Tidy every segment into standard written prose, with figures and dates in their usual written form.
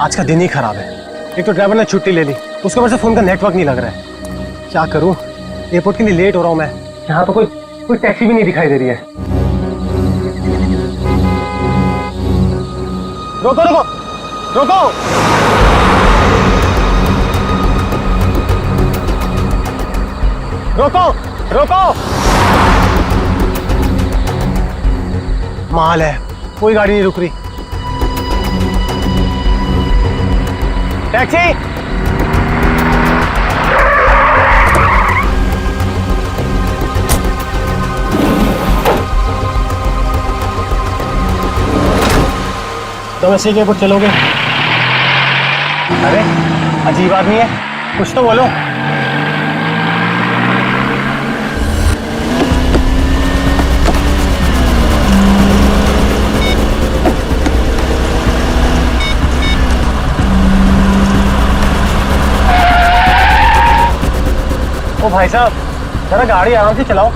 आज का दिन ही खराब है। एक तो ड्राइवर ने छुट्टी ले ली, उसके वजह से फोन का नेटवर्क नहीं लग रहा है। क्या करूं, एयरपोर्ट के लिए लेट हो रहा हूं मैं। यहाँ तो कोई टैक्सी भी नहीं दिखाई दे रही है। रोको रोको रोको। रोको रोको। माल है, कोई गाड़ी नहीं रुक रही। टैक्सी। डोमेस्टिक एयरपोर्ट चलोगे? अरे अजीब आदमी है, कुछ तो बोलो। ओ भाई साहब, जरा गाड़ी आराम से चलाओ,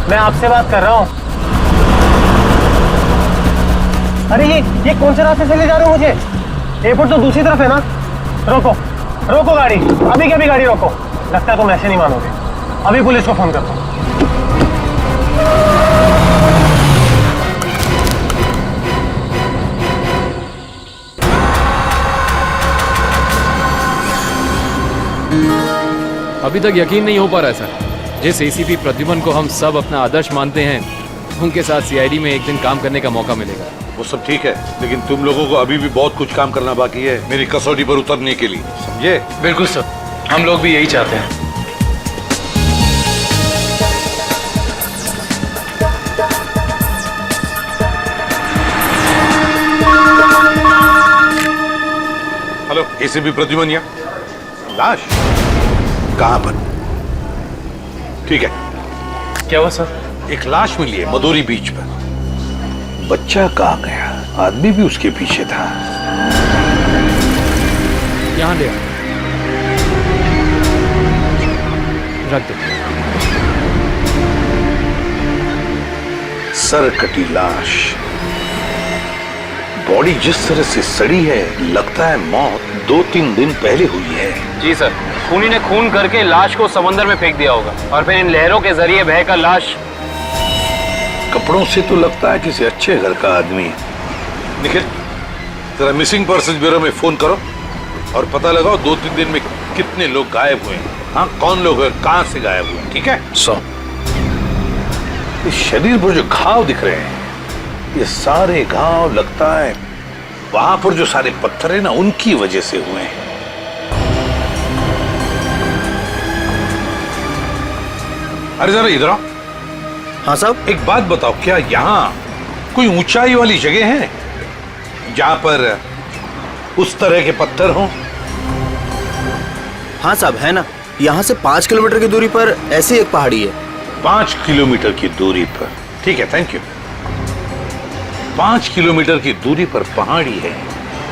मैं आपसे बात कर रहा हूँ। अरे ये कौन से रास्ते से ले जा रहे हो मुझे? एयरपोर्ट तो दूसरी तरफ है ना। रोको रोको गाड़ी, अभी के अभी गाड़ी रोको। लगता है तुम ऐसे नहीं मानोगे, अभी पुलिस को फोन करता हूँ। अभी तक यकीन नहीं हो पा रहा है सर। जिस एसीपी प्रद्युमन को हम सब अपना आदर्श मानते हैं, उनके साथ सीआईडी में एक दिन काम करने का मौका मिलेगा। वो सब ठीक है, लेकिन तुम लोगों को अभी भी बहुत कुछ काम करना बाकी है मेरी कसौटी पर उतरने के लिए, समझे? बिल्कुल सर, हम लोग भी यही चाहते हैं। हेलो, एसीपी प्रद्युमन यहाँ। लाश कहाँ पर? ठीक है। क्या हुआ सर? एक लाश मिली है मदोरी बीच पर। बच्चा कहाँ गया? आदमी भी उसके पीछे था। यहाँ ले रख दो। सर कटी लाश, बॉडी जिस तरह से सड़ी है, लगता है मौत 2-3 दिन पहले हुई है। जी सर, खूनी ने खून करके लाश को समंदर में फेंक दिया होगा और फिर इन लहरों के जरिए बहकर लाश। कपड़ों से तो लगता है किसी अच्छे घर का आदमी है। निखिल, जरा मिसिंग पर्सन ब्यूरो में फोन करो और पता लगाओ 2-3 दिन में कितने लोग गायब हुए हैं। हाँ, कौन लोग हैं, कहां से गायब हुए, ठीक है? इस शरीर पर जो घाव दिख रहे हैं, ये सारे घाव लगता है वहां पर जो सारे पत्थर है ना, उनकी वजह से हुए हैं। अरे जरा इधर आओ। हाँ साहब। एक बात बताओ, क्या यहाँ कोई ऊंचाई वाली जगह है जहां पर उस तरह के पत्थर हों? हाँ साहब, है ना। यहाँ से 5 किलोमीटर की दूरी पर ऐसी एक पहाड़ी है। 5 किलोमीटर की दूरी पर? ठीक है, थैंक यू। 5 किलोमीटर की दूरी पर पहाड़ी है।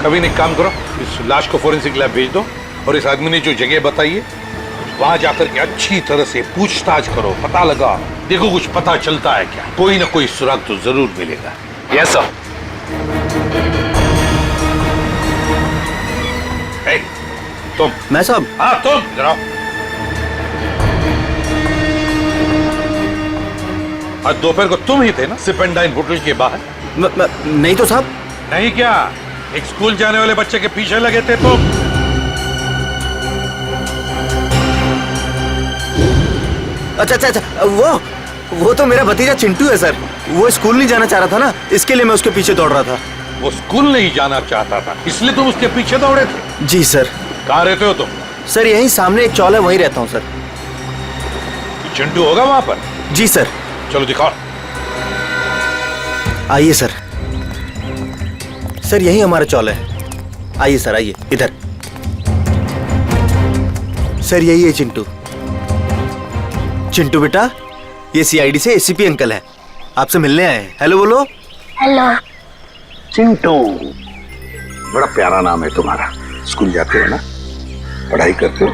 कभी एक काम करो, इस लाश को फोरेंसिक लैब भेज दो और इस आदमी ने जो जगह बताई है वहां जाकर के अच्छी तरह से पूछताछ करो, पता लगा, देखो कुछ पता चलता है क्या। कोई ना कोई सुराग तो जरूर मिलेगा। Yes sir. तुम। मैं साहब? हाँ तुम, इधर आओ। आज दोपहर को तुम ही थे ना सिप एंड डाइन होटल के बाहर? नहीं तो साहब। नहीं क्या? एक स्कूल जाने वाले बच्चे के पीछे लगे थे तुम? अच्छा अच्छा अच्छा, वो तो मेरा भतीजा चिंटू है सर। वो स्कूल नहीं जाना चाह रहा था ना, इसके लिए मैं उसके पीछे दौड़ रहा था। वो स्कूल नहीं जाना चाहता था, इसलिए तुम उसके पीछे दौड़े थे? जी सर। कहाँ रहते हो तुम? सर यहीं सामने एक चौल है, वहीं रहता हूँ सर। चिंटू होगा वहां पर? जी सर। चलो दिखाओ। आइए सर। सर यही हमारा चौल है। आइए सर, आइए इधर। सर यही है चिंटू। चिंटू बेटा, ये सीआईडी से एसीपी अंकल है, आपसे मिलने आए हैं। हेलो बोलो। हेलो। चिंटू, बड़ा प्यारा नाम है तुम्हारा। स्कूल जाते हो ना, पढ़ाई करते हो?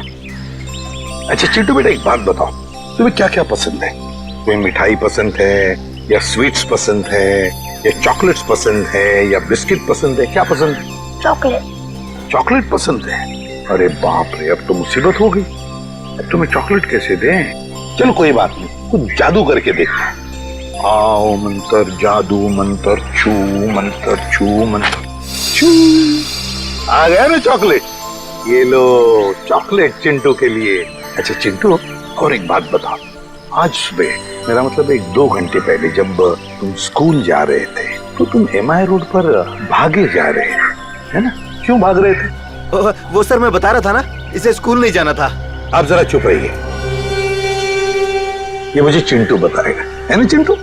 अच्छा चिंटू बेटा, एक बात बताओ, तुम्हें क्या क्या पसंद है? तुम्हें मिठाई पसंद है या स्वीट्स पसंद है ये चॉकलेट्स पसंद है या बिस्किट पसंद है, क्या पसंद है? चॉकलेट। चॉकलेट पसंद है? अरे बाप रे, अब तो मुसीबत हो गई। अब तुम्हें चॉकलेट कैसे दें? चलो कोई बात नहीं, कुछ जादू करके देखते हैं। आओ मंत्र जादू मंत्र छू मंत्र छू मंत्र छू। आ गया ना चॉकलेट, ये लो चॉकलेट चिंटू के लिए। अच्छा चिंटू, और एक बात बताओ, आज सुबह मेरा मतलब 1-2 घंटे पहले जब तुम स्कूल जा रहे थे तो तुम MI रोड पर भागे जा रहे थे, है ना? क्यों भाग रहे थे? वो सर मैं बता रहा था ना, इसे स्कूल नहीं जाना था। आप जरा चुप रहिए, ये मुझे चिंटू बताएगा, है ना चिंटू?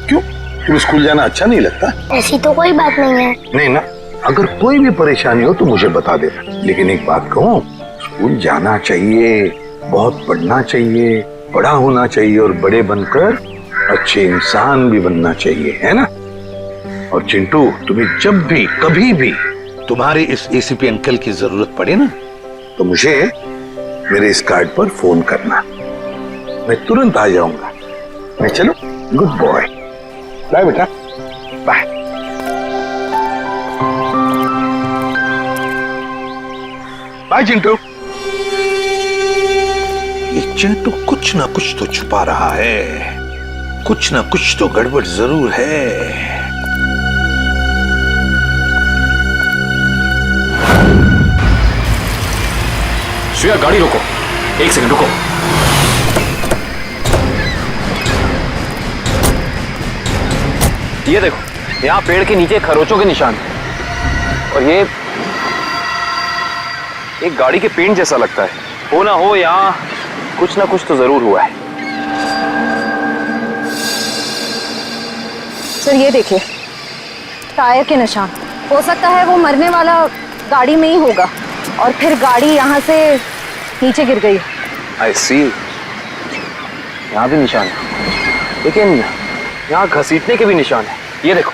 क्यों, तुम्हें स्कूल जाना अच्छा नहीं लगता? ऐसी तो कोई बात नहीं है। नहीं ना, अगर कोई भी परेशानी हो तो मुझे बता देना। लेकिन एक बात कहूँ, स्कूल जाना चाहिए, बहुत पढ़ना चाहिए, बड़ा होना चाहिए और बड़े बनकर अच्छे इंसान भी बनना चाहिए, है ना? और चिंटू, तुम्हें जब भी कभी भी तुम्हारे इस ACP अंकल की जरूरत पड़े ना, तो मुझे मेरे इस कार्ड पर फोन करना, मैं तुरंत आ जाऊंगा। मैं चलूं? गुड बॉय, बाय बेटा, बाय। बाय चिंटू। ये चिंटू कुछ ना कुछ तो छुपा रहा है, कुछ ना कुछ तो गड़बड़ जरूर है। श्रेया गाड़ी रोको, 1 सेकंड रुको। ये देखो, यहाँ पेड़ के नीचे खरोचों के निशान हैं। और ये एक गाड़ी के पेंट जैसा लगता है। हो ना हो, यहाँ कुछ ना कुछ तो जरूर हुआ है। सर ये देखिए, टायर के निशान। हो सकता है वो मरने वाला गाड़ी में ही होगा और फिर गाड़ी यहाँ से नीचे गिर गई। आई सी, यहाँ भी निशान है, लेकिन यहाँ घसीटने के भी निशान है। ये देखो,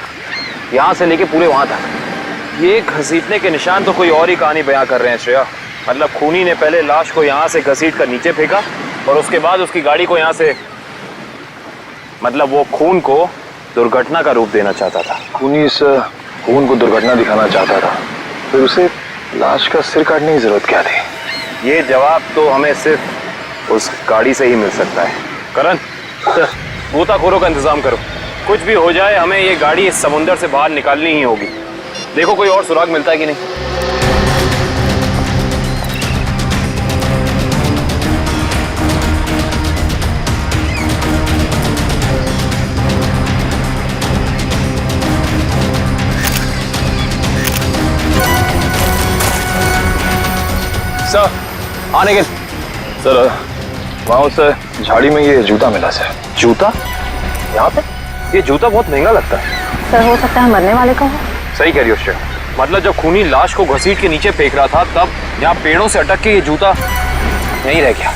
यहाँ से लेके पूरे वहां तक ये घसीटने के निशान तो कोई और ही कहानी बयां कर रहे हैं श्रेया। मतलब खूनी ने पहले लाश को यहाँ से घसीट कर नीचे फेंका और उसके बाद उसकी गाड़ी को यहाँ से, मतलब वो खून को दुर्घटना का रूप देना चाहता था। खूनी इस खून को दुर्घटना दिखाना चाहता था, फिर उसे लाश का सिर काटने की जरूरत क्या थी? ये जवाब तो हमें सिर्फ उस गाड़ी से ही मिल सकता है। करण, गोताखोरों का इंतजाम करो। कुछ भी हो जाए, हमें ये गाड़ी इस समुंदर से बाहर निकालनी ही होगी। देखो कोई और सुराग मिलता है कि नहीं। सर, आने के सर, वहाँ उस झाड़ी में ये जूता मिला सर। जूता? यहाँ पे? ये जूता बहुत महंगा लगता है। सर हो सकता है मरने वाले का हो। सही कह रही हो श्रेया। मतलब जब खूनी लाश को घसीट के नीचे फेंक रहा था, तब यहाँ पेड़ों से अटक के ये जूता यहीं रह गया।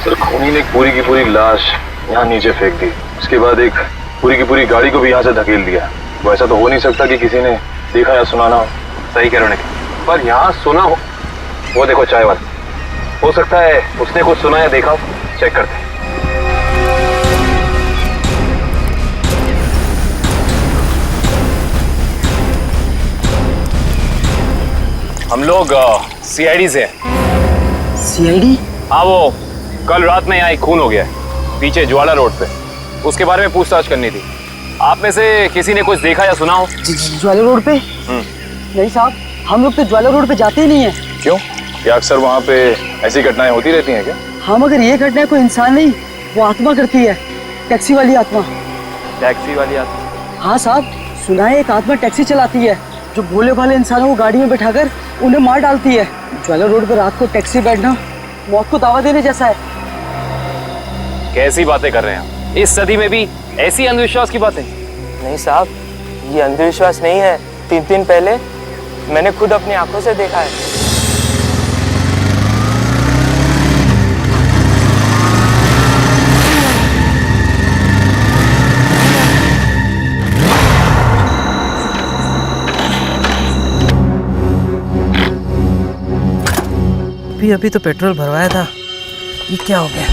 सर खूनी ने एक पूरी की पूरी लाश यहाँ नीचे फेंक दी, उसके बाद एक पूरी की पूरी गाड़ी को भी यहाँ से धकेल दिया। वैसा तो हो नहीं सकता कि किसी ने देखा या सुना ना हो। सही कह रहे हो, पर यहाँ सुना हो। वो देखो चाय वाला, हो सकता है उसने कुछ सुना या देखा हो। चेक करते हैं। हम लोग CID से हैं। CID? हाँ, वो कल रात में यहाँ एक खून हो गया है पीछे ज्वाला रोड पे, उसके बारे में पूछताछ करनी थी। आप में से किसी ने कुछ देखा या सुना हो? ज्वाला रोड पे? नहीं साहब, हम लोग तो ज्वाला रोड पे जाते ही नहीं है। क्यों, क्या अक्सर वहाँ पे ऐसी घटनाएं होती रहती हैं क्या? हाँ, मगर ये घटना कोई इंसान नहीं, वो आत्मा करती है, टैक्सी वाली आत्मा। टैक्सी वाली आत्मा? हाँ साहब, सुना है एक आत्मा टैक्सी चलाती है जो भोले भाले इंसानों को गाड़ी में बैठाकर उन्हें मार डालती है। ज्वाला रोड पर रात को टैक्सी बैठना मौत को दावा देने जैसा है। कैसी बातें कर रहे हैं? इस सदी में भी ऐसी अंधविश्वास की बातें? नहीं साहब, ये अंधविश्वास नहीं है। 3 दिन पहले मैंने खुद अपनी आंखों से देखा है। अभी तो पेट्रोल भरवाया था, ये क्या हो गया?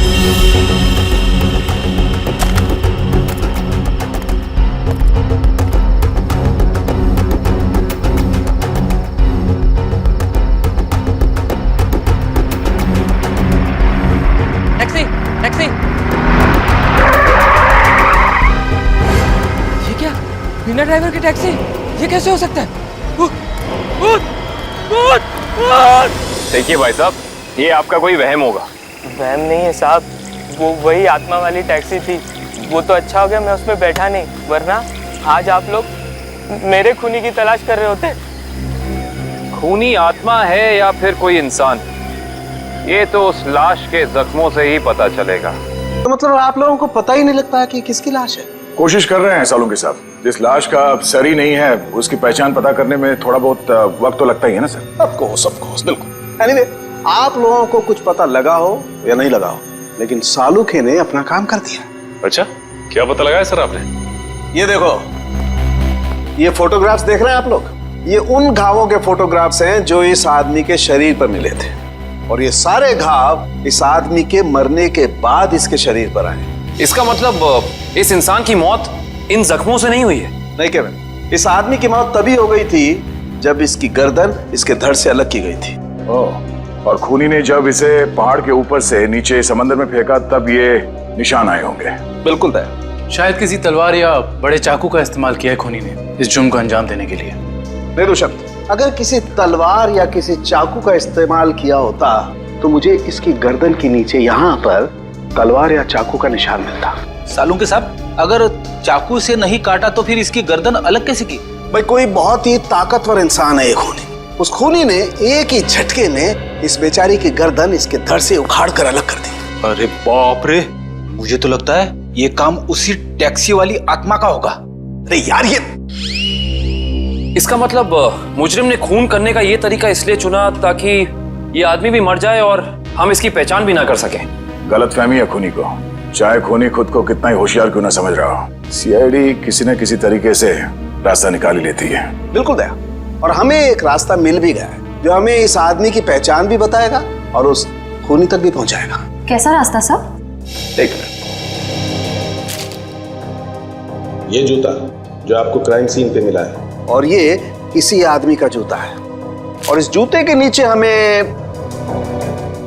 बिना ड्राइवर की टैक्सी, ये कैसे हो सकता है? देखिए भाई साहब, ये आपका कोई वहम होगा। वहम नहीं है साहब, वो वही आत्मा वाली टैक्सी थी। वो तो अच्छा हो गया मैं उसमें बैठा नहीं, वरना आज आप लोग मेरे खूनी की तलाश कर रहे होते। खूनी आत्मा है या फिर कोई इंसान, ये तो उस लाश के जख्मों से ही पता चलेगा। तो मतलब आप लोगों को पता ही नहीं लगता है कि किसकी लाश है? कोशिश कर रहे हैं सालों के साथ। जिस लाश का सर ही नहीं है उसकी पहचान पता करने में थोड़ा बहुत वक्त तो लगता ही है ना सर। ऑफ कोर्स, बिल्कुल। एनीवे, आप लोगों को कुछ पता लगा हो या नहीं लगा हो, लेकिन सालुखे ने अपना काम कर दिया। अच्छा, क्या पता लगा है सर आपने? ये देखो, ये फोटोग्राफ्स देख रहे हैं आप लोग? ये उन घावों के फोटोग्राफ्स हैं जो इस आदमी के शरीर पर मिले थे, और ये सारे घाव इस आदमी के मरने के बाद इसके शरीर पर आए। इसका मतलब इस इंसान की मौत इन जख्मों से नहीं हुई है? नहीं केविन, इस आदमी की मौत तभी हो गई थी जब इसकी गर्दन इसके धड़ से अलग की गई थी। और खूनी ने जब इसे पहाड़ के ऊपर से नीचे समंदर में फेंका तब ये निशान आए होंगे। बिल्कुल तय। शायद किसी तलवार या बड़े चाकू का इस्तेमाल किया है खूनी ने इस जुर्म को अंजाम देने के लिए। नहीं दुष्यंत, अगर किसी तलवार या किसी चाकू का इस्तेमाल किया होता तो मुझे इसकी गर्दन के नीचे यहाँ पर तलवार या चाकू का निशान मिलता। सालुंके साहब, अगर चाकू से नहीं काटा तो फिर इसकी गर्दन अलग कैसे की? भाई, कोई बहुत ही ताकतवर इंसान है ये खूनी। उस खूनी ने एक ही झटके में इस बेचारी की गर्दन इसके धड़ से उखाड़ कर अलग कर दी। अरे बाप रे, मुझे तो लगता है ये काम उसी टैक्सी वाली आत्मा का होगा। अरे यार, ये इसका मतलब मुजरिम ने खून करने का ये तरीका इसलिए चुना ताकि ये आदमी भी मर जाए और हम इसकी पहचान भी ना कर सकें। गलतफहमी है खूनी को, चाहे खूनी खुद को कितना ही होशियार क्यों ना समझ रहा हो। सीआईडी किसी न किसी तरीके से रास्ता निकाल ही लेती है। बिल्कुल दया, और हमें एक रास्ता मिल भी गया है जो हमें इस आदमी की पहचान भी बताएगा और उस खूनी तक भी पहुंचाएगा। कैसा रास्ता साहब? एक मिनट, ये जूता जो आपको क्राइम सीन पे मिला है, और ये इसी आदमी का जूता है, और इस जूते के नीचे हमें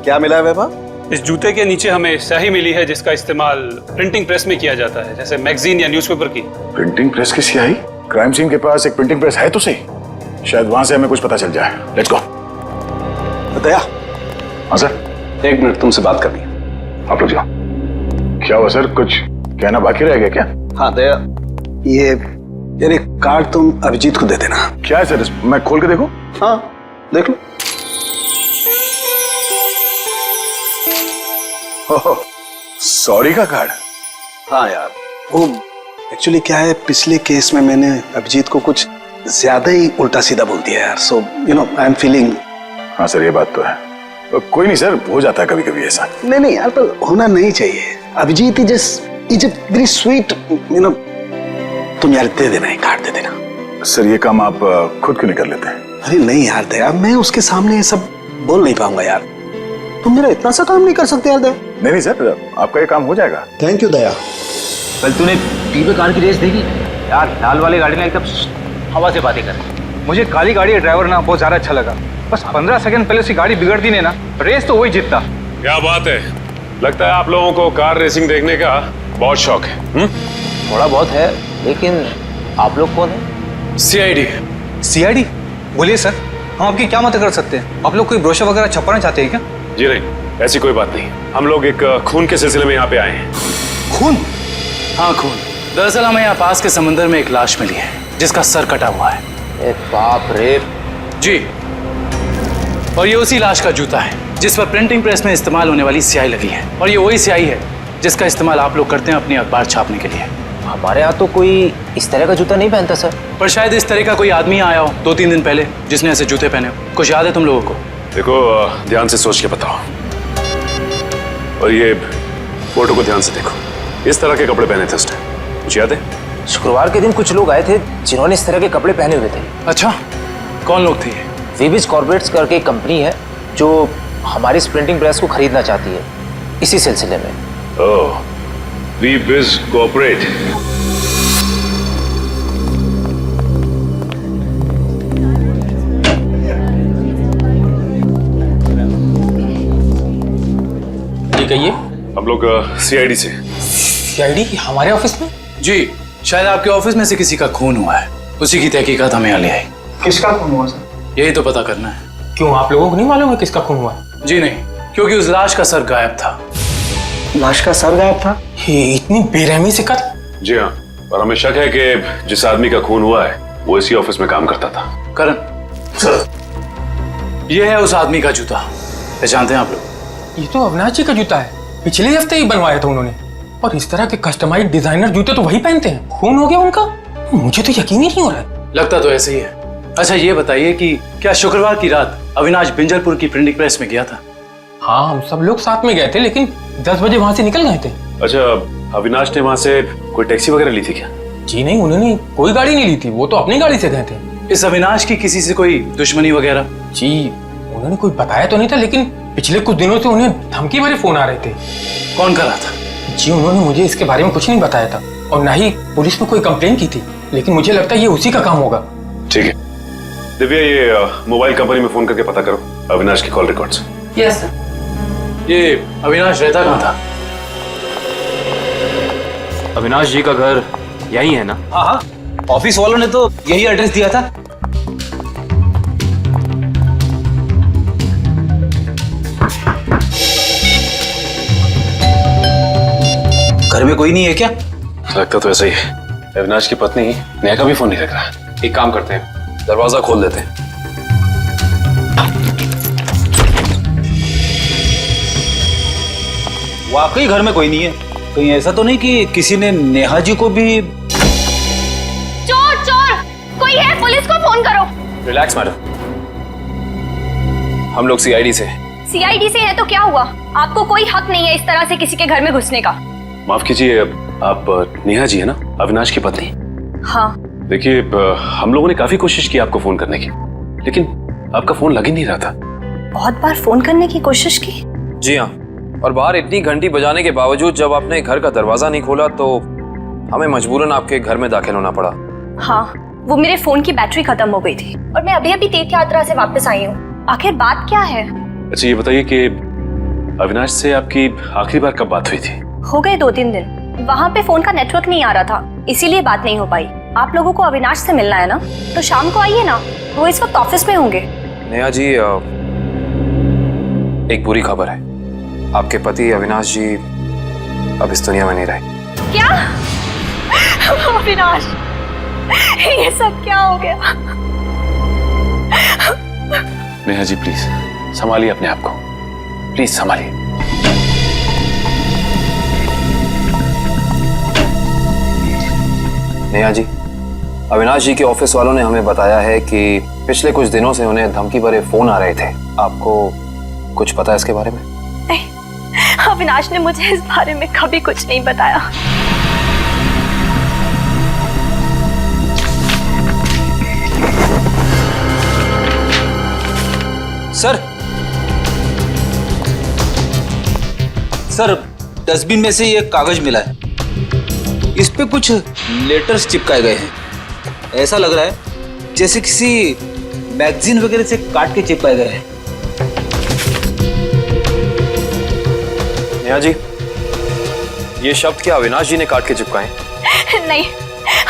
क्या मिला है वैभव? इस जूते के नीचे हमें स्याही मिली है जिसका इस्तेमाल प्रिंटिंग प्रेस में किया जाता है, जैसे मैगजीन या न्यूज़पेपर की। प्रिंटिंग प्रेस की स्याही? क्राइम सीन के पास एक प्रिंटिंग प्रेस है तो सही, शायद वहां से हमें कुछ पता चल जाए। Let's go. दया। हाँ सर। 1 मिनट तुमसे बात करनी है। आप लोग जाओ। क्या हुआ सर, कुछ कहना बाकी रह गया क्या? हाँ दया, ये यार एक कार्ड तुम अभिजीत को दे देना। क्या है सर, मैं खोल के देखूं? हाँ देख लो। सॉरी का कार्ड? हाँ यार, वो एक्चुअली क्या है, पिछले केस में मैंने अभिजीत को कुछ ज्यादा ही उल्टा सीधा बोल दिया यार, so you know I am feeling. हाँ सर, ये बात तो है। कोई नहीं सर, हो जाता है कभी कभी ऐसा। नहीं यार, पर होना नहीं चाहिए। Abhijit is very sweet, you know. तुम यार दे देना, एक कार्ड दे देना। सर ये काम आप खुद क्यों नहीं कर लेते हैं? अरे नहीं यार दया, मैं उसके सामने ये सब बोल नहीं पाऊंगा यार। तुम मेरा इतना सा काम नहीं कर सकते यार दया। नहीं सर, आपका ये काम हो जाएगा। थैंक यू दया। कल तूने पीपे कार की रेस देखी यार? लाल वाली गाड़ी ने एकदम हवा से बातें कर। मुझे काली गाड़ी का ड्राइवर ना बहुत ज्यादा अच्छा लगा। बस 15 सेकंड पहले उसकी गाड़ी बिगड़ दी ने ना, रेस तो वही जीतता। क्या बात है, लगता है आप लोगों को कार रेसिंग देखने का बहुत शौक है। थोड़ा बहुत है, लेकिन आप लोग कौन है? सीआईडी। सीआईडी? बोलिए सर, हम आपकी क्या मदद कर सकते हैं? आप लोग कोई ब्रोशर वगैरह छपवाना चाहते हैं क्या? जी नहीं, ऐसी कोई बात नहीं। हम लोग एक खून के सिलसिले में यहाँ पे आए हैं। खून? हाँ खून। दरअसल हमें यहाँ पास के समंदर में एक लाश मिली है जिसका सर कटा हुआ है। ए बाप रे। जी, और ये उसी लाश का जूता है जिस पर प्रिंटिंग प्रेस में इस्तेमाल होने वाली स्याही लगी है, और ये वही स्याही है जिसका इस्तेमाल आप लोग करते हैं अपनी अखबार छापने के लिए। हमारे यहाँ तो कोई इस तरह का जूता नहीं पहनता सर। पर शायद इस तरह का कोई आदमी आया हो 2-3 दिन पहले जिसने ऐसे जूते पहने हो। कुछ याद है तुम लोगों को? देखो, ध्यान से सोच के बताओ, और ये फोटो को ध्यान से देखो। इस तरह के कपड़े पहने थे उसने, कुछ याद है? शुक्रवार के दिन कुछ लोग आए थे जिन्होंने इस तरह के कपड़े पहने हुए थे। अच्छा, कौन लोग थे ये? वीबिज कॉर्पोरेट्स करके एक कंपनी है जो हमारी इस प्रिंटिंग प्रेस को खरीदना चाहती है, इसी सिलसिले में। ओह, वीबिज कॉर्पोरेट। कहिए। हम लोग सीआईडी से। सीआईडी हमारे ऑफिस में? जी, शायद आपके ऑफिस में से किसी का खून हुआ है, उसी की तहकीकात हमें यहाँ ले आई। किसका खून हुआ सर? यही तो पता करना है। क्यों, आप लोगों को नहीं मालूम है किसका खून हुआ है? जी नहीं, क्योंकि उस लाश का सर गायब था। लाश का सर गायब था? ये इतनी बेरहमी से कत्ल? जी हाँ, और हमें शक है कि जिस आदमी का खून हुआ है वो इसी ऑफिस में काम करता था। करण सर, ये है उस आदमी का जूता, पहचानते हैं आप लोग? ये तो अविनाश जी का जूता है, पिछले हफ्ते ही बनवाया था उन्होंने। और इस तरह के कस्टमाइज्ड डिजाइनर जूते तो वही पहनते हैं। खून हो गया उनका? मुझे तो यकीन ही नहीं हो रहा है। लगता तो ऐसे ही है। अच्छा ये बताइए कि क्या शुक्रवार की रात अविनाश बिंजलपुर की प्रिंटिंग प्रेस में गया था? हाँ, हम सब लोग साथ में गए थे, लेकिन 10 बजे वहां से निकल गए थे। अच्छा, अविनाश ने वहां से कोई टैक्सी वगैरह ली थी क्या? जी नहीं, उन्होंने कोई गाड़ी नहीं ली थी, वो तो अपनी गाड़ी से गए थे। इस अविनाश की किसी से कोई दुश्मनी वगैरह? जी उन्होंने कोई बताया तो नहीं था, लेकिन पिछले कुछ दिनों से उन्हें धमकी भरे फोन आ रहे थे। कौन कर रहा था? जी उन्होंने मुझे इसके बारे में कुछ नहीं बताया था, और ना ही पुलिस में कोई कंप्लेंट की थी, लेकिन मुझे लगता है ये उसी का काम होगा। ठीक है दिव्या, ये मोबाइल कंपनी में फोन करके पता करो अविनाश की कॉल रिकॉर्ड्स। Yes sir. ये अविनाश रहता कहाँ था? अविनाश जी का घर यही है ना? हाँ हाँ, ऑफिस वालों ने तो यही एड्रेस दिया था। घर में कोई नहीं है क्या? लगता तो ऐसा ही है। अविनाश की पत्नी नेहा का भी फोन नहीं लग रहा। एक काम करते हैं, दरवाजा खोल देते हैं। वाकई घर में कोई नहीं है। कहीं ऐसा तो नहीं कि किसी ने नेहा जी को भी? चोर चोर कोई है, पुलिस को फोन करो। रिलैक्स मैडम, हम लोग सीआईडी से। सीआईडी से है तो क्या हुआ? आपको कोई हक नहीं है इस तरह से किसी के घर में घुसने का। माफ कीजिए, आप नेहा जी है ना, अविनाश की पत्नी? हाँ। देखिए, हम लोगों ने काफी कोशिश की आपको फोन करने की, लेकिन आपका फोन लग ही नहीं रहा था। बहुत बार फोन करने की कोशिश की? जी हाँ, और बाहर इतनी घंटी बजाने के बावजूद जब आपने घर का दरवाजा नहीं खोला तो हमें मजबूरन आपके घर में दाखिल होना पड़ा। हाँ, वो मेरे फोन की बैटरी खत्म हो गई थी और मैं अभी अभी तीर्थ यात्रा से वापस आई हूँ। आखिर बात क्या है? अच्छा ये बताइए कि अविनाश से आपकी आखिरी बार कब बात हुई थी? हो गए 2-3 दिन। वहाँ पे फोन का नेटवर्क नहीं आ रहा था, इसीलिए बात नहीं हो पाई। आप लोगों को अविनाश से मिलना है ना, तो शाम को आइए ना, वो इस वक्त ऑफिस में होंगे। नेहा जी, एक बुरी खबर है, आपके पति अविनाश जी अब इस दुनिया में नहीं रहे। क्या? अविनाश, ये सब क्या हो गया? नेहा जी प्लीज संभालिए अपने आप को, प्लीज संभालिए। नेहा जी, अविनाश जी के ऑफिस वालों ने हमें बताया है कि पिछले कुछ दिनों से उन्हें धमकी भरे फोन आ रहे थे। आपको कुछ पता है इसके बारे में? नहीं, अविनाश ने मुझे इस बारे में कभी कुछ नहीं बताया। सर, डस्टबिन में से ये कागज मिला है, इस पे कुछ लेटर्स चिपकाए गए हैं। ऐसा लग रहा है जैसे किसी मैगजीन वगैरह से काट के चिपकाए गए हैं। नेहा जी, ये शब्द क्या अविनाश जी ने काट के चिपकाए? नहीं,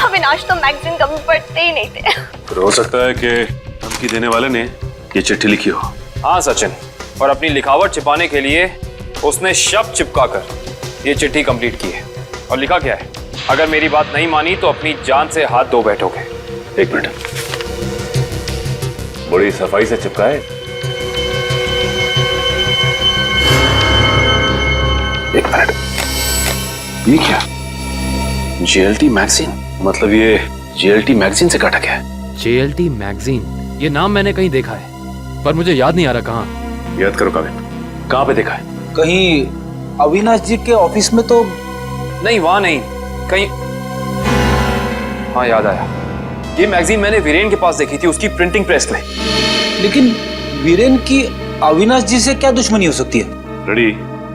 अविनाश तो मैगजीन कभी पढ़ते ही नहीं थे। फिर हो सकता है कि धमकी देने वाले ने ये चिट्ठी लिखी हो। हाँ सचिन, और अपनी लिखावट छिपाने के लिए उसने शब्द चिपकाकर ये चिट्ठी कंप्लीट की है। और लिखा क्या है? अगर मेरी बात नहीं मानी तो अपनी जान से हाथ धो बैठोगे। एक मिनट, बड़ी सफाई से चिपकाए। एक मिनट, ये क्या? जेएलटी मैगजीन, मतलब ये जेएलटी मैगजीन से काटा गया है। जेएलटी मैगजीन, ये नाम मैंने कहीं देखा है, पर मुझे याद नहीं आ रहा कहाँ। याद करो काविन, कहाँ पे देखा है? कहीं अविनाश जी के ऑफिस में तो नहीं, वहां नहीं, कहीं। हाँ याद आया, ये मैगजीन मैंने वीरेन के पास देखी थी, उसकी प्रिंटिंग प्रेस में। लेकिन वीरेन की अविनाश जी से क्या दुश्मनी हो सकती है? रेडी,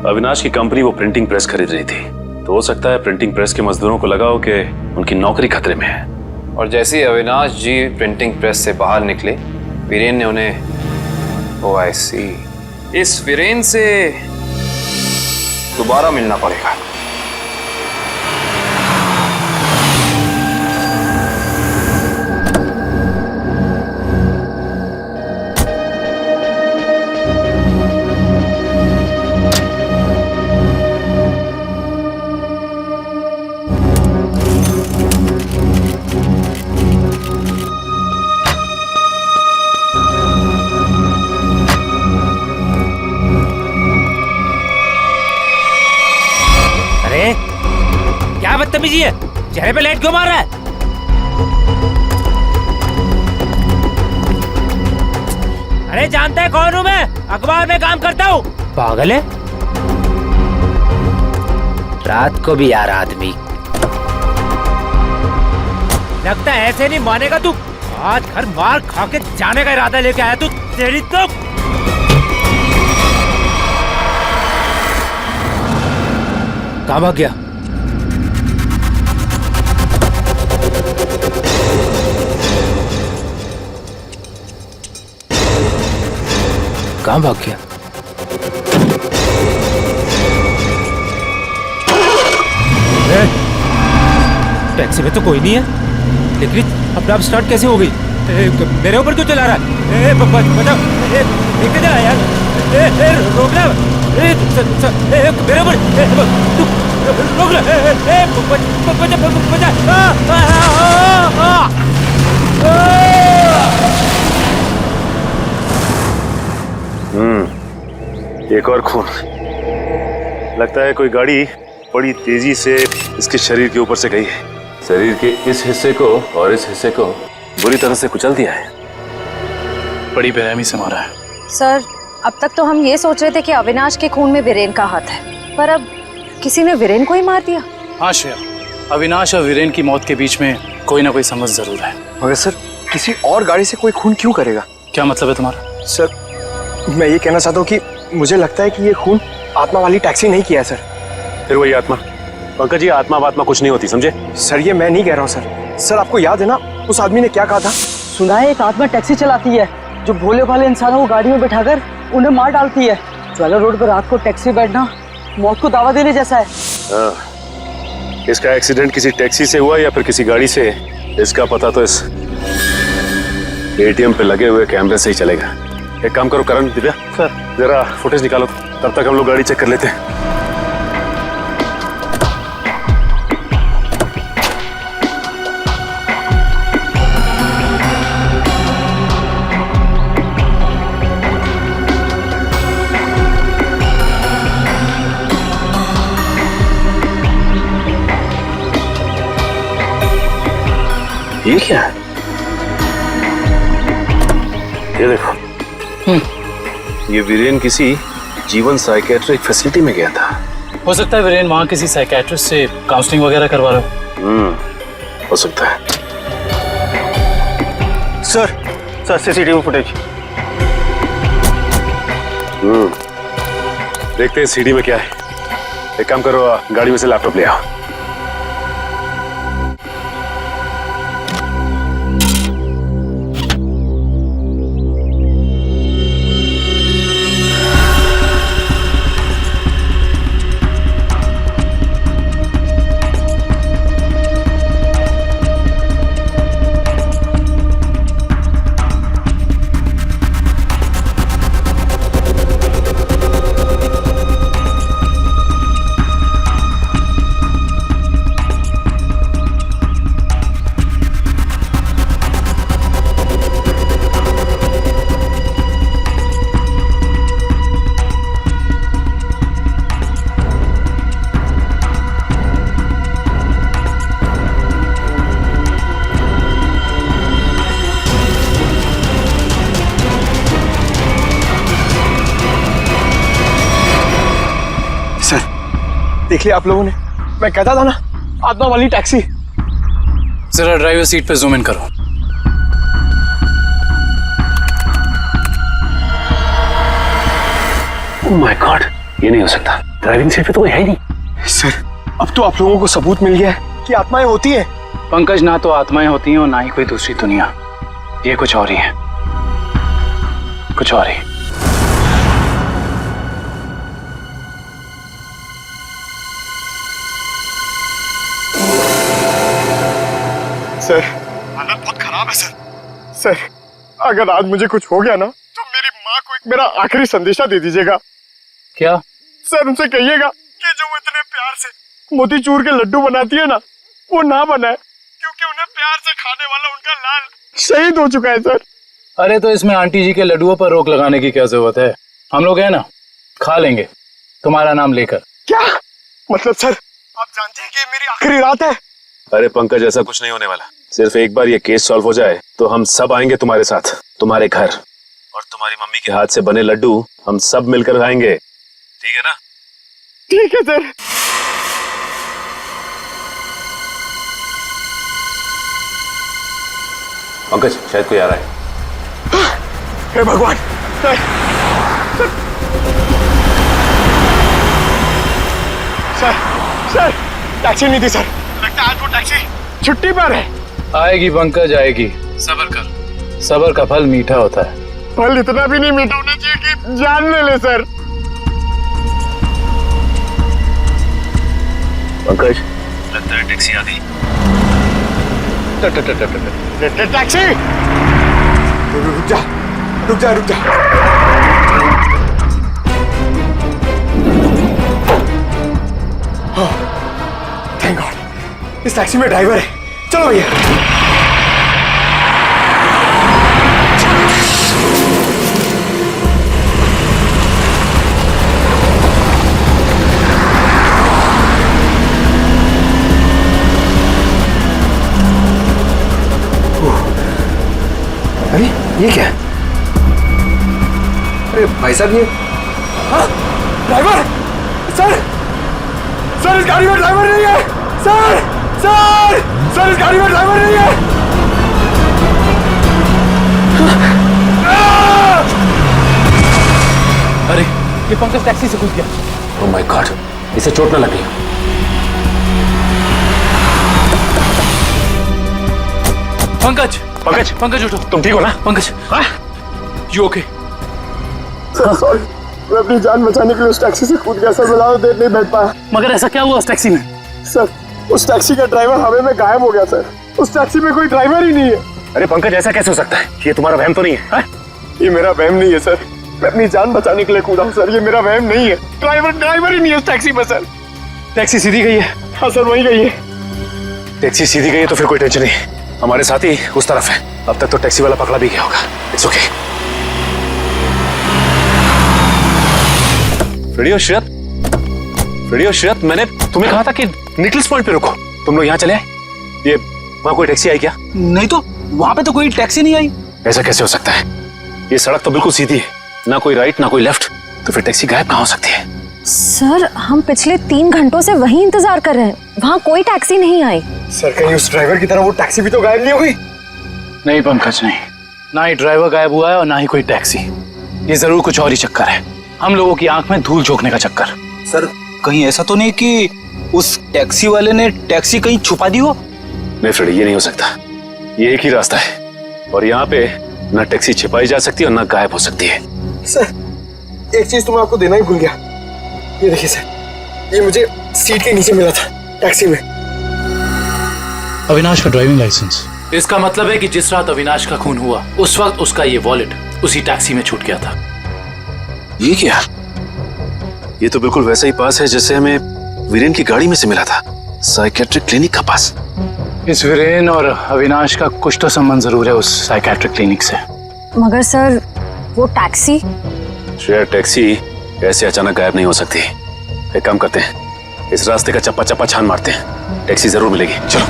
अविनाश की कंपनी वो प्रिंटिंग प्रेस खरीद रही थी, तो हो सकता है प्रिंटिंग प्रेस के मजदूरों को लगा हो कि उनकी नौकरी खतरे में है। और जैसे ही अविनाश जी प्रिंटिंग प्रेस से बाहर निकले, वीरेन ने उन्हें, ओ आई सी, इस वीरेन से दोबारा मिलना पड़ेगा। क्या बदतमीजी है? चेहरे पे लाइट क्यों मार रहा है? अरे जानता है कौन हूँ मैं? अखबार में काम करता हूँ। पागल है? रात को भी यार आदमी। लगता है ऐसे नहीं मानेगा तू। आज घर मार खा के जाने का इरादा लेके आया तू। तेरी तो कहाँ भाग गया? कहाँ भाग गया? टैक्सी में तो कोई नहीं है, लेकिन अपना स्टार्ट कैसे हो गई? मेरे ऊपर क्यों चला रहा है? बचाओ, देख चला यार। रोकना, मेरे ऊपर रोक लो। एक और खून। लगता है कोई गाड़ी बड़ी तेजी से इसके शरीर के ऊपर से गई है। शरीर के इस हिस्से को और इस हिस्से को बुरी तरह से कुचल दिया है। बड़ी बेरहमी से मारा है। सर, अब तक तो हम ये सोच रहे थे कि अविनाश के खून में वीरेन का हाथ है, पर अब किसी ने वीरेन को ही मार दिया। हाँ श्रेया, अविनाश और वीरेन की मौत के बीच में कोई ना कोई समझ जरूर है। मगर सर, किसी और गाड़ी से कोई खून क्यों करेगा? क्या मतलब है तुम्हारा? सर, मैं ये कहना चाहता हूँ कि मुझे लगता है कि ये खून आत्मा वाली टैक्सी नहीं किया है सर। फिर वही आत्मा? पंकज जी, आत्मा वात्मा कुछ नहीं होती, समझे? सर, ये मैं नहीं कह रहा हूँ सर। सर, आपको याद है ना उस आदमी ने क्या कहा था? सुना है एक आत्मा टैक्सी चलाती है जो भोले भाले इंसानों को गाड़ी में बैठाकर उन्हें मार डालती है। ज्वाला रोड पर रात को टैक्सी बैठना मौत को दावा देने जैसा है। हाँ, इसका एक्सीडेंट किसी टैक्सी से हुआ या फिर किसी गाड़ी से, इसका पता तो इस एटीएम पे लगे हुए कैमरे से ही चलेगा। एक काम करो करण, दिव्या सर, जरा फुटेज निकालो, तब तक हम लोग गाड़ी चेक कर लेते हैं। ये क्या है? ये देखो, ये वीरेन किसी जीवन साइकेट्रिक फैसिलिटी में गया था। हो सकता है वीरेन वहाँ किसी साइकेट्रिस्ट से काउंसलिंग वगैरह करवा रहा हो। हो सकता है। Sir CCTV footage. देखते हैं सीडी में क्या है। एक काम करो, गाड़ी में से लैपटॉप ले आओ। देख लिया आप लोगों ने? मैं कहता था ना, आत्मा वाली टैक्सी। जरा ड्राइवर सीट पे जूम इन करो। ओह माय गॉड, ये नहीं हो सकता। ड्राइविंग सीट पे तो कोई है ही नहीं। सर, अब तो आप लोगों को सबूत मिल गया है कि आत्माएं होती हैं। पंकज, ना तो आत्माएं होती हैं और ना ही कोई दूसरी दुनिया। ये कुछ और ही है, कुछ और ही। सर, हालत बहुत खराब है सर। सर, अगर आज मुझे कुछ हो गया ना, तो मेरी माँ को एक मेरा आखिरी संदेशा दे दीजिएगा। क्या? सर, उनसे कहिएगा कि जो वो इतने प्यार से मोतीचूर के लड्डू बनाती है ना, वो ना बनाए, क्योंकि उन्हें प्यार से खाने वाला उनका लाल शहीद हो चुका है सर। अरे तो इसमें आंटी जी के लड्डुओं पर रोक लगाने की क्या जरूरत है? हम लोग है ना, खा लेंगे तुम्हारा नाम लेकर। क्या मतलब सर, आप जानते हैं कि ये मेरी आखिरी रात है। अरे पंकज, ऐसा कुछ नहीं होने वाला। सिर्फ एक बार ये केस सॉल्व हो जाए तो हम सब आएंगे तुम्हारे साथ, तुम्हारे घर, और तुम्हारी मम्मी के हाथ से बने लड्डू हम सब मिलकर खाएंगे। ठीक है ना? ठीक है सर। पंकज, शायद कोई आ रहा है। हे भगवान, सर सर सर टैक्सी नहीं थी सर। लगता है आज वो टैक्सी छुट्टी पर है। आएगी पंकज, आएगी। सब्र कर, सब्र का फल मीठा होता है। फल इतना भी नहीं मीठा होना चाहिए कि जान ले ले सर। पंकज, लगता है टैक्सी आ गई। टैक्सी, रुक जा रुक जा रुक जा। थैंक गॉड, इस टैक्सी में ड्राइवर है। चलो भैया। अरे ये क्या है? अरे भाई साहब, ये ड्राइवर सर, सर इस गाड़ी में ड्राइवर नहीं है। सर सर सर इस गाड़ी में ड्राइवर नहीं है। अरे ये पंकज टैक्सी से घुस गया। ओह माय गॉड, इसे चोट न लगी। पंकज पंकज पंकज उठो। तुम ठीक हो ना? Pankaj, you okay? Sir sorry, मैं अपनी जान बचाने के लिए उस टैक्सी से कूद गया सर। मैं ज्यादा देर नहीं बैठ पाया। मगर ऐसा क्या हुआ उस टैक्सी में? सर उस टैक्सी का ड्राइवर हवा में गायब हो गया सर। उस टैक्सी में कोई ड्राइवर ही नहीं है। अरे पंकज, ऐसा कैसे हो सकता है? ये तुम्हारा वहम तो नहीं है? ये मेरा वहम नहीं है सर। मैं अपनी जान बचाने के लिए कूदा हूँ सर। ये मेरा वहम नहीं है। ड्राइवर ही नहीं है उस टैक्सी में सर। टैक्सी सीधी गई है? हाँ सर, वही गई है। टैक्सी सीधी गई है तो फिर कोई टेंशन नहीं। हमारे साथ ही उस तरफ है। अब तक तो टैक्सी वाला पकड़ा भी गया होगा। It's okay. रेडियो श्रेयत, मैंने तुम्हें कहा था कि निकल्स पॉइंट पे रुको। तुम लोग यहाँ चले आए? ये वहाँ कोई टैक्सी आई क्या? नहीं तो वहाँ पे तो कोई टैक्सी नहीं आई। ऐसा कैसे हो सकता है? ये सड़क तो बिल्कुल सीधी है, ना कोई राइट ना कोई लेफ्ट, तो फिर टैक्सी गायब कहाँ हो सकती है? सर हम पिछले 3 घंटों से वहीं इंतजार कर रहे हैं, वहाँ कोई टैक्सी नहीं आई। सर कहीं उस ड्राइवर की तरह वो टैक्सी भी तो गायब नहीं हुई? नहीं पंकज, नहीं, ना ही ड्राइवर गायब हुआ है और ना ही कोई टैक्सी। ये जरूर कुछ और ही चक्कर है, हम लोगों की आंख में धूल झोंकने का चक्कर। सर कहीं ऐसा तो नहीं कि उस टैक्सी वाले ने टैक्सी कहीं छुपा दी हो? नहीं फ्रेडी, ये नहीं हो सकता। ये एक ही रास्ता है और यहाँ पे ना टैक्सी छिपाई जा सकती है और ना गायब हो सकती है। सर एक चीज तो मैं आपको देना ही भूल गया। ये देखिए सर, ये मुझे सीट के नीचे मिला था टैक्सी में। अविनाश का ड्राइविंग लाइसेंस। इसका मतलब है कि जिस रात अविनाश का खून हुआ उस वक्त उसका ये वॉलेट उसी टैक्सी में छूट गया था। ये क्या? ये तो बिल्कुल वैसा ही पास है जैसे हमें वीरेन की गाड़ी में से मिला था, साइकेट्रिक क्लिनिक का पास। इस वीरेन और अविनाश का कुछ तो संबंध जरूर है उस साइकेट्रिक क्लिनिक से। मगर सर वो टैक्सी? शायद टैक्सी ऐसे अचानक गायब नहीं हो सकती। एक काम करते हैं, इस रास्ते का चप्पा चप्पा छान मारते हैं, टैक्सी जरूर मिलेगी। चलो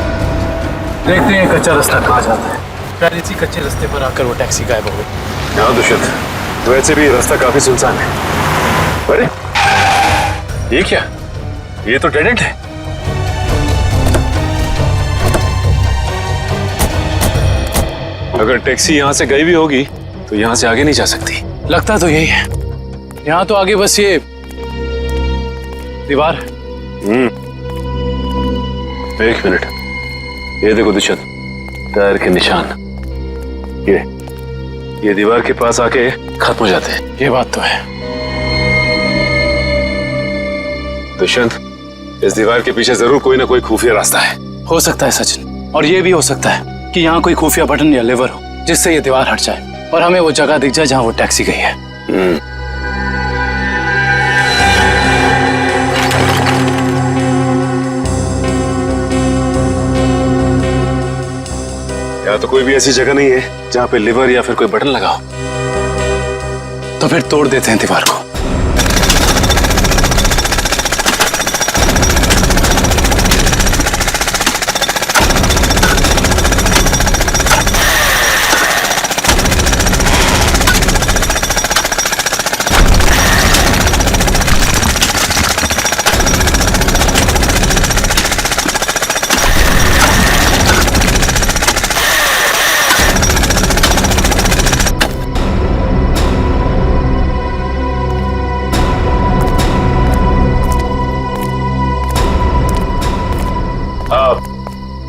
देखते हैं कच्चा रास्ता कहाँ जाता है। शायद इसी कच्चे रास्ते पर आकर वो टैक्सी गायब हो गई। हाँ दुष्यंत, वैसे भी रास्ता काफी सुनसान है। अरे ये क्या? ये तो डेड एंड है। अगर टैक्सी यहाँ से गई भी होगी तो यहाँ से आगे नहीं जा सकती। लगता तो यही है, यहाँ तो आगे बस ये दीवार है। एक मिनट, ये देखो दुष्यंत, टायर के निशान। ये दीवार के पास आके खत्म हो जाते हैं। ये बात तो है दुष्यंत, इस दीवार के पीछे जरूर कोई ना कोई खुफिया रास्ता है। हो सकता है सचिन, और ये भी हो सकता है कि यहाँ कोई खुफिया बटन या लेवर हो जिससे ये दीवार हट जाए और हमें वो जगह दिख जाए जहाँ वो टैक्सी गई है। यहाँ तो कोई भी ऐसी जगह नहीं है जहाँ पे लिवर या फिर कोई बटन लगा हो। तो फिर तोड़ देते हैं दीवार को।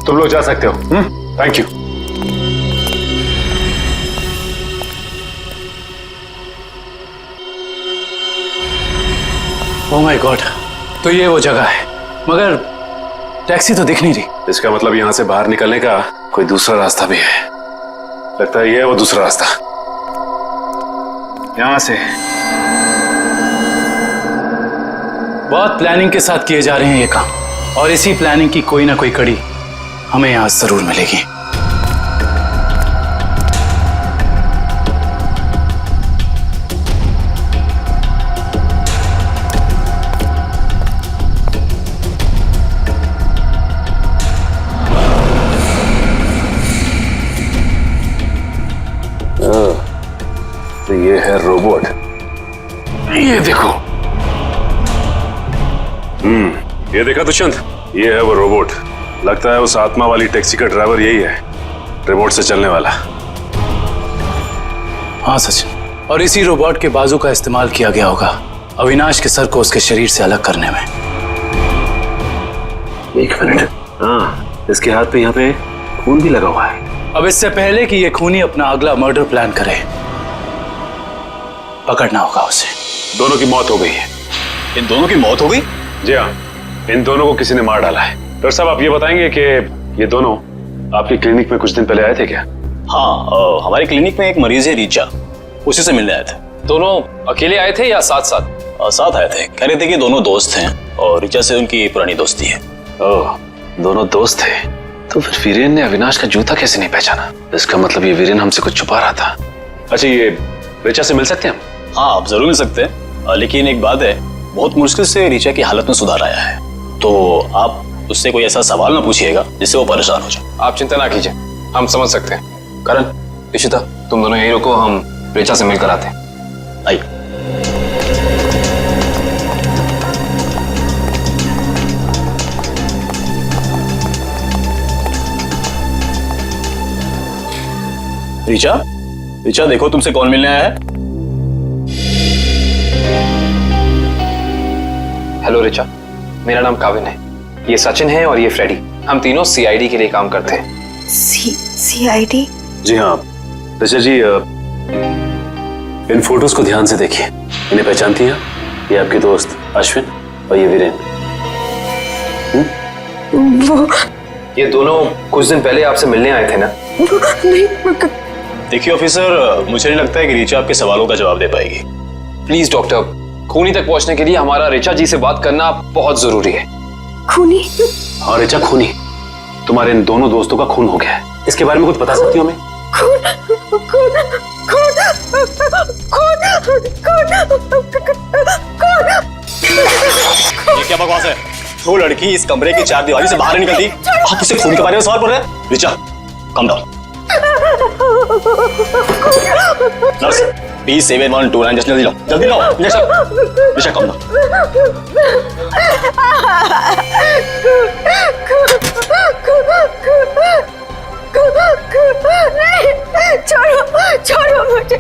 तुम लोग जा सकते हो। Thank you. Oh my God, तो ये वो जगह है, मगर टैक्सी तो दिख नहीं रही। इसका मतलब यहाँ से बाहर निकलने का कोई दूसरा रास्ता भी है। लगता है ये है वो दूसरा रास्ता। यहाँ से बहुत प्लानिंग के साथ किए जा रहे हैं ये काम, और इसी प्लानिंग की कोई ना कोई कड़ी हमें यहाँ जरूर मिलेगी। तो ये है रोबोट, ये देखो। ये देखा दुष्यंत, ये है वो रोबोट। लगता है उस आत्मा वाली टैक्सी का ड्राइवर यही है, रिमोट से चलने वाला। हाँ सचिन, और इसी रोबोट के बाजू का इस्तेमाल किया गया होगा अविनाश के सर को उसके शरीर से अलग करने में। एक मिनट, हाँ, इसके हाथ पे यहाँ पे खून भी लगा हुआ है। अब इससे पहले कि ये खूनी अपना अगला मर्डर प्लान करे, पकड़ना होगा उसे। दोनों की मौत हो गई है। इन दोनों की मौत हो गई? जी हाँ, इन दोनों को किसी ने मार डाला है। डॉक्टर साहब, आप ये बताएंगे कि ये दोनों आपकी क्लिनिक में कुछ दिन पहले आए थे क्या? हाँ, हमारे क्लिनिक में एक मरीज है रीचा, उसी से मिलने आए थे। दोनों अकेले आए थे या साथ साथ? साथ आए थे। कह रहे थे कि दोनों दोस्त हैं और रीचा से उनकी पुरानी दोस्ती है। ओह, दोनों दोस्त थे। तो फिर वीरेन ने अविनाश का जूता कैसे नहीं पहचाना? इसका मतलब ये वीरेन हमसे कुछ छुपा रहा था। अच्छा, ये रीचा से मिल सकते हैं हम? हाँ, आप जरूर मिल सकते हैं, लेकिन एक बात है, बहुत मुश्किल से रीचा की हालत में सुधार आया है, तो आप उससे कोई ऐसा सवाल ना पूछिएगा जिससे वो परेशान हो जाए। आप चिंता ना कीजिए, हम समझ सकते हैं। करण, इशिता, तुम दोनों यही रुको, हम रीचा से मिलकर आते हैं। आइए। रीचा, रीचा देखो तुमसे कौन मिलने आया है। हेलो रीचा, मेरा नाम काविन है, ये सचिन है और ये फ्रेडी। हम तीनों सीआईडी के लिए काम करते हैं। सीआईडी? जी हाँ ऋचा जी, इन फोटोज को ध्यान से देखिए। इन्हें पहचानती हैं? ये आपके दोस्त अश्विन और ये वीरेन। वो ये दोनों कुछ दिन पहले आपसे मिलने आए थे ना? नहीं। देखिए ऑफिसर, मुझे नहीं लगता है कि रीचा आपके सवालों का जवाब दे पाएगी। प्लीज डॉक्टर, खूनी तक पहुंचने के लिए हमारा रीचा जी से बात करना बहुत जरूरी है। खूनी? हाँ ऋचा, खूनी। तुम्हारे इन दोनों दोस्तों का खून हो गया है। इसके बारे में कुछ बता सकती हो हमें? ये क्या बकवास है? वो लड़की इस कमरे की चार दीवारी से बाहर नहीं निकलती, आप उसे खून के बारे में सवाल कर रहे हैं? Richa, come down. Nurse, B7129, जल्दी लो, जल्दी लो इंजेक्शन। Richa, come down. छोड़ो, छोड़ो मुझे।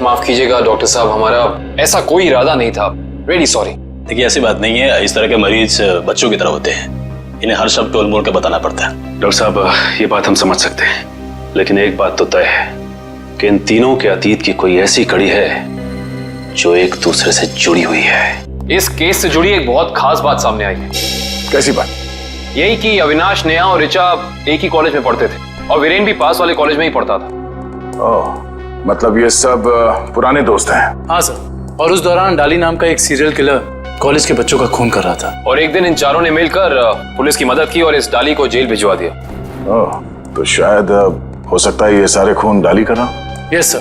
माफ कीजिएगा डॉक्टर साहब, हमारा ऐसा कोई इरादा नहीं था। Really sorry. देखिए ऐसी बात नहीं है, इस तरह के मरीज बच्चों की तरह होते हैं, इन्हें हर शब्द टोल मोल के बताना पड़ता है। डॉक्टर साहब, ये बात हम समझ सकते हैं, लेकिन एक बात तो तय है कि इन तीनों के अतीत की कोई ऐसी कड़ी है जो एक दूसरे से जुड़ी हुई है। इस केस से जुड़ी एक बहुत खास बात सामने आई है। कैसी बात? यही कि अविनाश, नेहा और ऋचा एक ही कॉलेज में पढ़ते थे और वीरेन भी पास वाले कॉलेज में ही पढ़ता था। ओह, मतलब ये सब पुराने दोस्त हैं? हाँ सर, और उस दौरान डाली नाम का एक सीरियल किलर कॉलेज के बच्चों का खून कर रहा था। और एक दिन इन चारों ने मिलकर पुलिस की मदद की और इस डाली को जेल भिजवा दिया। ओह, तो शायद हो सकता है ये सारे खून डाली कर रहा। यस सर,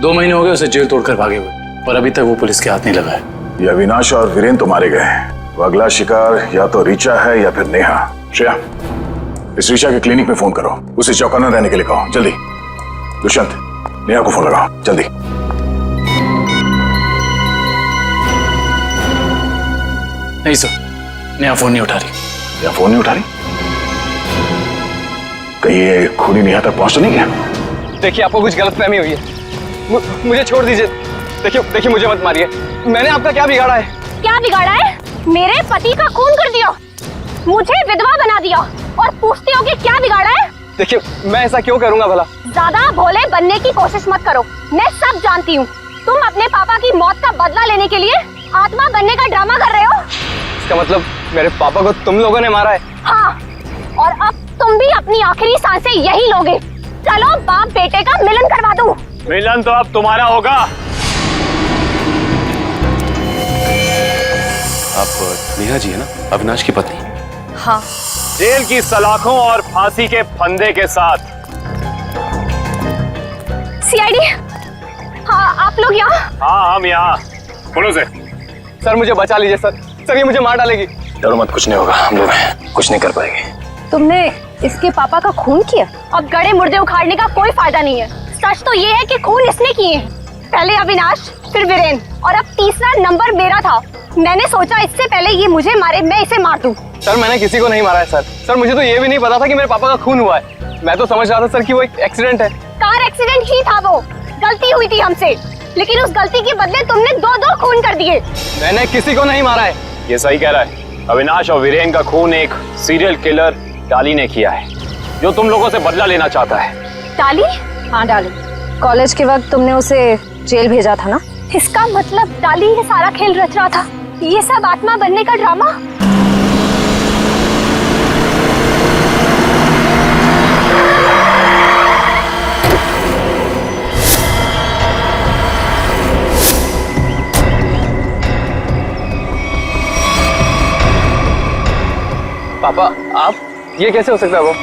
2 महीने हो गए उसे जेल तोड़कर भागे हुए, और अभी तक वो पुलिस के हाथ नहीं लगा है। ये अविनाश और वीरेन तो मारे गए हैं, वो अगला शिकार या तो रीचा है या फिर नेहा। श्रेया, इस रीचा के क्लिनिक में फोन करो, उसे चौकन्ना रहने के लिए कहो, जल्दी। दुष्यंत, नेहा को फोन लगाओ, जल्दी। नहीं सर, नेहा फोन नहीं उठा रही। नेहा फोन नहीं उठा रही? कहीं ये खूनी नेहा तक पहुंच तो नहीं गया? देखिए आपको कुछ गलतफहमी हुई है। मुझे छोड़ दीजिए। देखिए मुझे मत मारिए। मैंने आपका क्या बिगाड़ा है? क्या बिगाड़ा है? मेरे पति का खून कर दिया, मुझे विधवा बना दिया और पूछते हो कि क्या बिगाड़ा है? देखिए मैं ऐसा क्यों करूंगा भला? ज्यादा भोले बनने की कोशिश मत करो, मैं सब जानती हूँ। तुम अपने पापा की मौत का बदला लेने के लिए आत्मा बनने का ड्रामा कर रहे हो। इसका मतलब मेरे पापा को तुम लोगों ने मारा है? हाँ, और अब तुम भी अपनी आखिरी सांसें यही लोगे। चलो बाप बेटे का मिलन करवा दूं। मिलन तो अब तुम्हारा होगा। आप नेहा जी है ना, अविनाश की पत्नी? हाँ। जेल की सलाखों और फांसी के फंदे के साथ। सीआईडी, हाँ आप लोग यहाँ? हाँ हम यहाँ। बोलो सर मुझे बचा लीजिए सर। सर ये मुझे मार डालेगी। डरो मत, कुछ नहीं होगा, हम लोग हैं, कुछ नहीं कर पाएंगे। तुमने इसके पापा का खून किया? अब गड़े मुर्दे उखाड़ने का कोई फायदा नहीं है। सच तो ये है कि खून इसने किए हैं। पहले अविनाश, फिर वीरेन और अब तीसरा नंबर मेरा था। मैंने सोचा इससे पहले ये मुझे मारे, मैं इसे मार दूं। सर मैंने किसी को नहीं मारा है सर। सर मुझे तो ये भी नहीं पता था कि मेरे पापा का खून हुआ है। मैं तो समझ रहा था सर कि वो एक एक्सीडेंट है। कार एक्सीडेंट ही था, वो गलती हुई थी हमसे, लेकिन उस गलती के बदले तुमने दो खून कर दिए। मैंने किसी को नहीं मारा है। ये सही कह रहा है। अविनाश और वीरेन का खून एक सीरियल किलर डाली ने किया है, जो तुम लोगों से बदला लेना चाहता है। डाली? हाँ डाली। कॉलेज के वक्त तुमने उसे जेल भेजा था ना? इसका मतलब डाली ये सारा खेल रच रहा था। ये सब आत्मा बनने का ड्रामा। पापा आप, ये कैसे हो सकता है? वो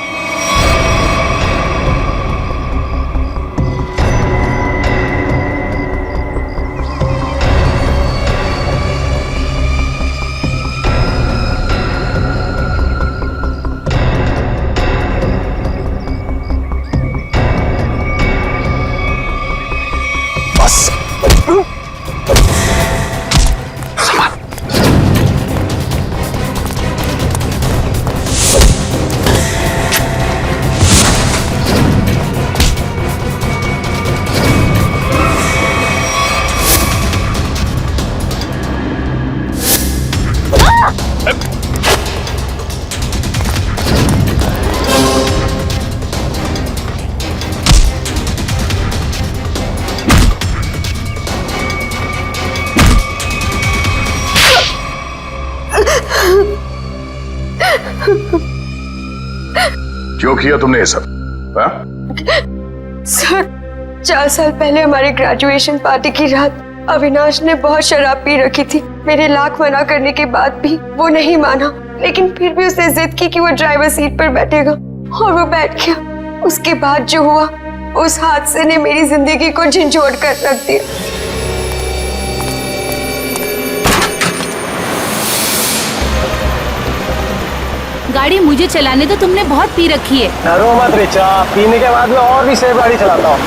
क्यों किया तुमने ये सब? सर 4 साल पहले हमारी ग्रेजुएशन पार्टी की रात अविनाश ने बहुत शराब पी रखी थी। मेरे लाख मना करने के बाद भी वो नहीं माना, लेकिन फिर भी उसने जिद की कि वो ड्राइवर सीट पर बैठेगा और वो बैठ गया। उसके बाद जो हुआ, उस हादसे ने मेरी जिंदगी को झंझोड़ कर रख दिया। गाड़ी मुझे चलाने तो तुमने बहुत पी रखी है। डरो मत रिचा, पीने के बाद मैं और भी सेफ गाड़ी चलाता हूँ।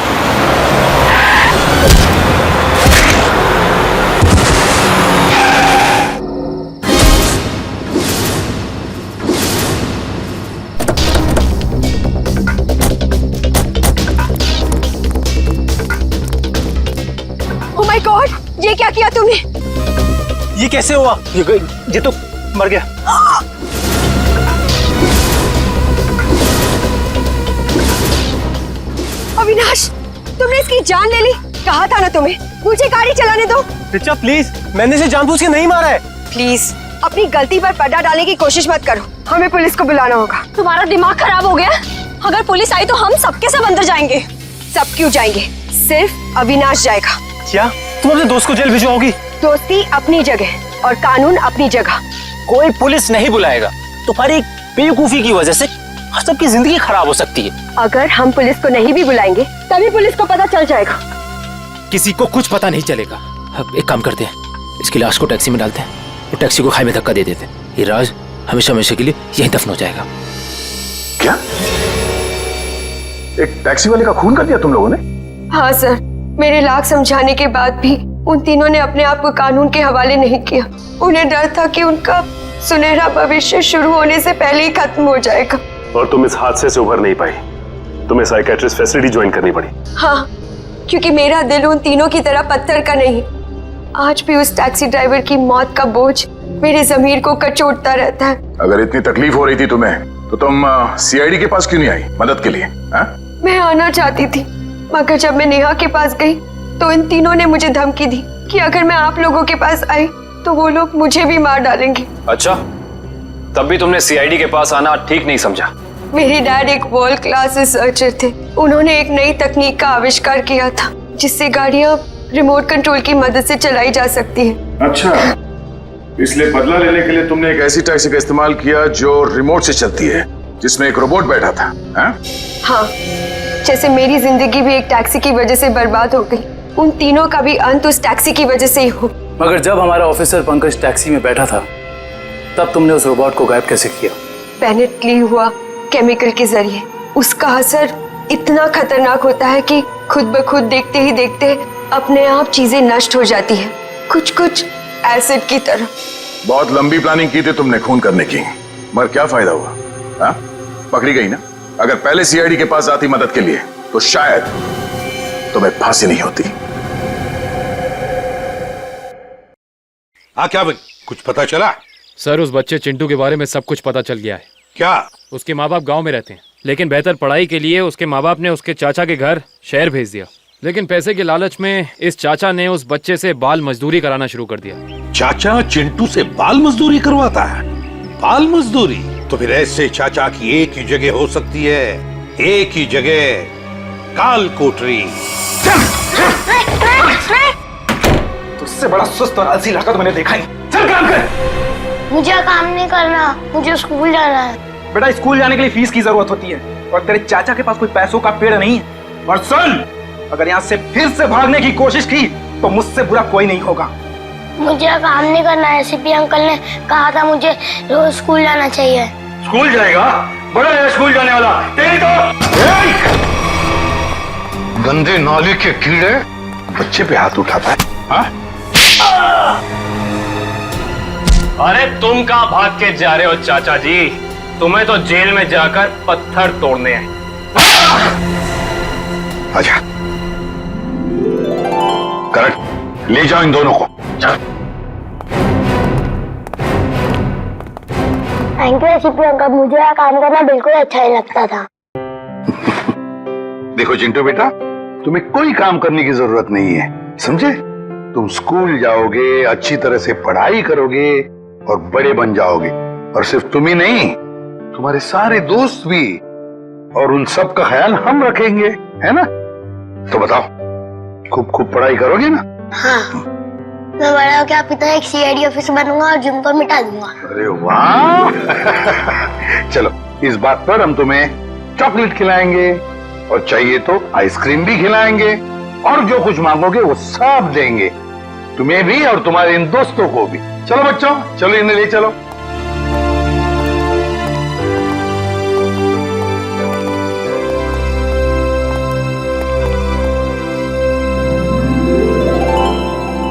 ओह माय गॉड, ये क्या किया तुमने? ये कैसे हुआ? ये तो मर गया। अविनाश, तुमने इसकी जान ले ली। कहा था ना तुम्हें, मुझे गाड़ी चलाने दो। रिचा प्लीज, मैंने इसे जानबूझ के नहीं मारा है। प्लीज अपनी गलती पर पर्दा डालने की कोशिश मत करो। हमें पुलिस को बुलाना होगा। तुम्हारा दिमाग खराब हो गया? अगर पुलिस आई तो हम सबके सब अंदर जाएंगे। सब क्यों जाएंगे? सिर्फ अविनाश जाएगा। क्या तुम अपने दोस्त को जेल भिजवाओगी? दोस्ती अपनी जगह और कानून अपनी जगह। कोई पुलिस नहीं बुलाएगा। तुम्हारी बेवकूफी की वजह से सबकी जिंदगी खराब हो सकती है। अगर हम पुलिस को नहीं भी बुलाएंगे तभी पुलिस को पता चल जाएगा। किसी को कुछ पता नहीं चलेगा। अब एक काम करते हैं, इसकी लाश को टैक्सी में डालते हैं और टैक्सी को खाई में धक्का दे देते हैं। ये राज हमेशा हमेशा के लिए यहीं दफन हो जाएगा। क्या? एक टैक्सी वाले का खून कर दिया तुम लोगों ने? हाँ सर, मेरे लाख समझाने के बाद भी उन तीनों ने अपने आप को कानून के हवाले नहीं किया। उन्हें डर था कि उनका सुनहरा भविष्य शुरू होने से पहले ही खत्म हो जाएगा। और तुम इस हादसे से उभर नहीं पाई। तुम्हें साइकेट्रिस्ट फैसिलिटी ज्वाइन करनी पड़ी। हाँ, क्योंकि मेरा दिल उन तीनों की तरह पत्थर का नहीं। आज भी उस टैक्सी ड्राइवर की मौत का बोझ मेरे जमीर को कचोटता रहता है। अगर इतनी तकलीफ हो रही थी तुम्हें तो तुम सीआईडी के पास क्यों नहीं आई मदद के लिए? मैं आना चाहती थी, मगर जब मैं नेहा के पास गई तो इन तीनों ने मुझे धमकी दी कि अगर मैं आप लोगों के पास आई तो वो लोग मुझे भी मार डालेंगे। अच्छा, तब भी तुमने सीआईडी के पास आना ठीक नहीं समझा? मेरे डैड एक वर्ल्ड क्लास रिसर्चर थे। उन्होंने एक नई तकनीक का आविष्कार किया था जिससे गाड़ियां रिमोट कंट्रोल की मदद से चलाई जा सकती हैं। अच्छा, इसलिए बदला लेने के लिए तुमने एक ऐसी टैक्सी का इस्तेमाल किया जो रिमोट से चलती है, जिसमें एक रोबोट बैठा था। हाँ, जैसे मेरी जिंदगी भी एक टैक्सी की वजह से बर्बाद हो गई, उन तीनों का भी अंत उस टैक्सी की वजह से ही हो। मगर जब हमारा ऑफिसर पंकज टैक्सी में बैठा था तब तुमने उस रोबोट को गायब कैसे किया? पेनिटली हुआ केमिकल के जरिए। उसका असर इतना खतरनाक होता है कि खुद ब खुद देखते ही देखते अपने आप चीजें नष्ट हो जाती है, कुछ एसिड की तरह। बहुत लंबी प्लानिंग की थी तुमने खून करने की, मगर क्या फायदा हुआ? हाँ, पकड़ी गई ना। अगर पहले सीआईडी के पास आती मदद के लिए तो शायद तुम्हें फांसी नहीं होती। हाँ, क्या भाई, कुछ पता चला? सर, उस बच्चे चिंटू के बारे में सब कुछ पता चल गया है। क्या? उसके माँ बाप गांव में रहते हैं, लेकिन बेहतर पढ़ाई के लिए उसके माँ बाप ने उसके चाचा के घर शहर भेज दिया। लेकिन पैसे के लालच में इस चाचा ने उस बच्चे से बाल मजदूरी कराना शुरू कर दिया। चाचा चिंटू से बाल मजदूरी करवाता है? बाल मजदूरी? तो फिर ऐसे चाचा की एक ही जगह हो सकती है, एक ही जगह, काल कोठरी। तुझसे बड़ा सुस्त और आलसी लड़का तो मैंने देखा ही। चल काम कर। मुझे काम नहीं करना, मुझे स्कूल जाना है। बेटा, स्कूल जाने के लिए फीस की जरूरत होती है और तेरे चाचा के पास कोई पैसों का पेड़ नहीं है। और सुन, अगर यहाँ से फिर से भागने की कोशिश की तो मुझसे बुरा कोई नहीं होगा। मुझे काम नहीं करना है। सीपी अंकल ने कहा था मुझे रोज स्कूल जाना चाहिए। स्कूल जाएगा? बड़ा है स्कूल जाने वाला। तेरी तो गंदे नाले के कीड़े बच्चे पे हाथ उठाता है। हाँ? अरे तुम कहाँ भाग के जा रहे हो चाचा जी? तुम्हें तो जेल में जाकर पत्थर तोड़ने हैं। आजा, करेक्ट, ले जाओ इन दोनों को। थैंक यू सीपी अंकल, मुझे यहाँ काम करना बिल्कुल अच्छा नहीं लगता था। देखो चिंटू बेटा, तुम्हें कोई काम करने की जरूरत नहीं है, समझे? तुम स्कूल जाओगे, अच्छी तरह से पढ़ाई करोगे और बड़े बन जाओगे। और सिर्फ तुम ही नहीं, तुम्हारे सारे दोस्त भी, और उन सब का ख्याल हम रखेंगे, है ना? तो बताओ, खूब पढ़ाई करोगे ना? हाँ, मैं बड़ा होकर आपकी तरह एक सीआईडी ऑफिसर बनूंगा और जिम को मिटा दूंगा। अरे वाह! चलो, इस बात पर हम तुम्हें चॉकलेट खिलाएंगे और चाहिए तो आइसक्रीम भी खिलाएंगे, और जो कुछ मांगोगे वो सब देंगे, तुम्हें भी और तुम्हारे इन दोस्तों को भी। चलो बच्चों, चलो इन्हें ले चलो।